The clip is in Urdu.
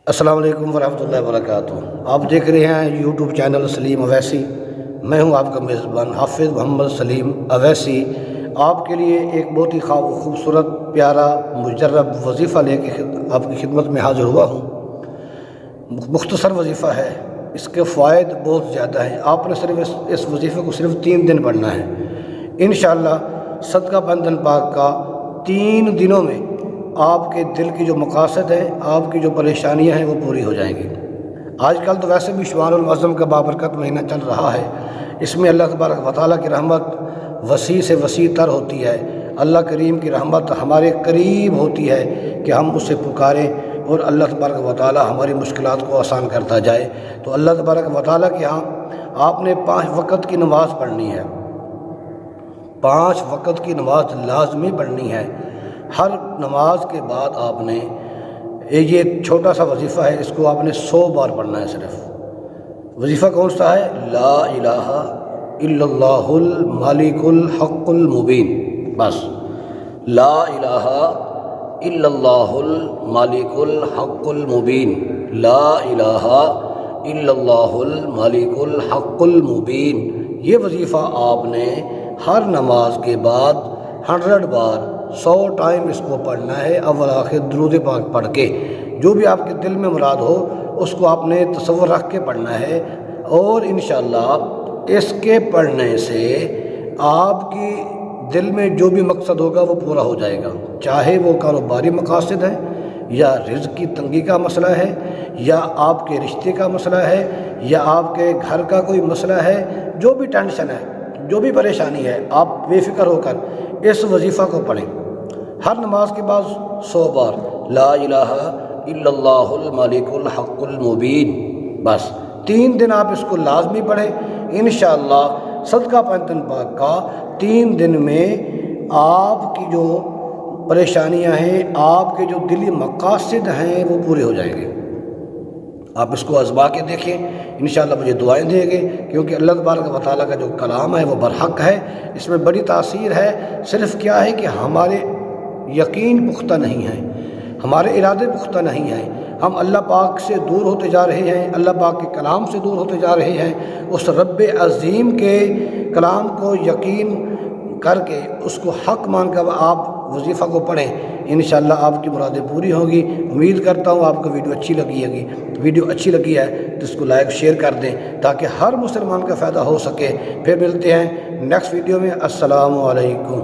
السلام علیکم ورحمۃ اللہ وبرکاتہ۔ آپ دیکھ رہے ہیں یوٹیوب چینل سلیم اویسی۔ میں ہوں آپ کا میزبان حافظ محمد سلیم اویسی۔ آپ کے لیے ایک بہت ہی خوبصورت پیارا مجرب وظیفہ لے کے آپ کی خدمت میں حاضر ہوا ہوں۔ مختصر وظیفہ ہے، اس کے فوائد بہت زیادہ ہیں۔ آپ نے صرف اس وظیفے کو صرف 3 دن پڑھنا ہے۔ انشاءاللہ صدقہ بندن پاک کا 3 دنوں میں آپ کے دل کی جو مقاصد ہیں، آپ کی جو پریشانیاں ہیں وہ پوری ہو جائیں گی۔ آج کل تو ویسے بھی شعبان المعظم کا بابرکت مہینہ چل رہا ہے۔ اس میں اللہ تبارک و تعالیٰ کی رحمت وسیع سے وسیع تر ہوتی ہے۔ اللہ کریم کی رحمت ہمارے قریب ہوتی ہے کہ ہم اسے پکاریں اور اللہ تبارک و تعالیٰ ہماری مشکلات کو آسان کرتا جائے۔ تو اللہ تبارک و تعالیٰ کے ہاں آپ نے 5 وقت کی نماز پڑھنی ہے۔ 5 وقت کی نماز لازمی پڑھنی ہے۔ ہر نماز کے بعد آپ نے یہ چھوٹا سا وظیفہ ہے، اس کو آپ نے 100 بار پڑھنا ہے صرف۔ وظیفہ کون سا ہے؟ لا الہ الا اللہ الملک الحق المبین۔ بس لا الہ الا اللہ الملک الحق المبین، لا الہ الا اللہ الملک الحق المبین۔ یہ وظیفہ آپ نے ہر نماز کے بعد 100 بار 100 ٹائم اس کو پڑھنا ہے، اول آخر درود پاک پڑھ کے۔ جو بھی آپ کے دل میں مراد ہو اس کو آپ نے تصور رکھ کے پڑھنا ہے، اور انشاءاللہ اس کے پڑھنے سے آپ کی دل میں جو بھی مقصد ہوگا وہ پورا ہو جائے گا، چاہے وہ کاروباری مقاصد ہے، یا رزق کی تنگی کا مسئلہ ہے، یا آپ کے رشتے کا مسئلہ ہے، یا آپ کے گھر کا کوئی مسئلہ ہے۔ جو بھی ٹینشن ہے، جو بھی پریشانی ہے، آپ بے فکر ہو کر اس وظیفہ کو پڑھیں۔ ہر نماز کے بعد 100 بار لا الہ الا اللہ الملک الحق المبین۔ بس 3 دن آپ اس کو لازمی پڑھیں۔ انشاءاللہ صدقہ بندن پاک کا 3 دن میں آپ کی جو پریشانیاں ہیں، آپ کے جو دلی مقاصد ہیں وہ پورے ہو جائیں گے۔ آپ اس کو آزما کے دیکھیں، انشاءاللہ مجھے دعائیں دیں گے، کیونکہ اللہ تبارک و تعالیٰ کا جو کلام ہے وہ برحق ہے۔ اس میں بڑی تاثیر ہے۔ صرف کیا ہے کہ ہمارے یقین پختہ نہیں ہے، ہمارے ارادے پختہ نہیں ہیں۔ ہم اللہ پاک سے دور ہوتے جا رہے ہیں، اللہ پاک کے کلام سے دور ہوتے جا رہے ہیں۔ اس رب عظیم کے کلام کو یقین کر کے اس کو حق مان کر آپ وظیفہ کو پڑھیں، انشاءاللہ آپ کی مرادیں پوری ہوں گی۔ امید کرتا ہوں آپ کو ویڈیو اچھی لگی ہوگی۔ ویڈیو اچھی لگی ہے تو اس کو لائک شیئر کر دیں تاکہ ہر مسلمان کا فائدہ ہو سکے۔ پھر ملتے ہیں نیکسٹ ویڈیو میں۔ السلام علیکم۔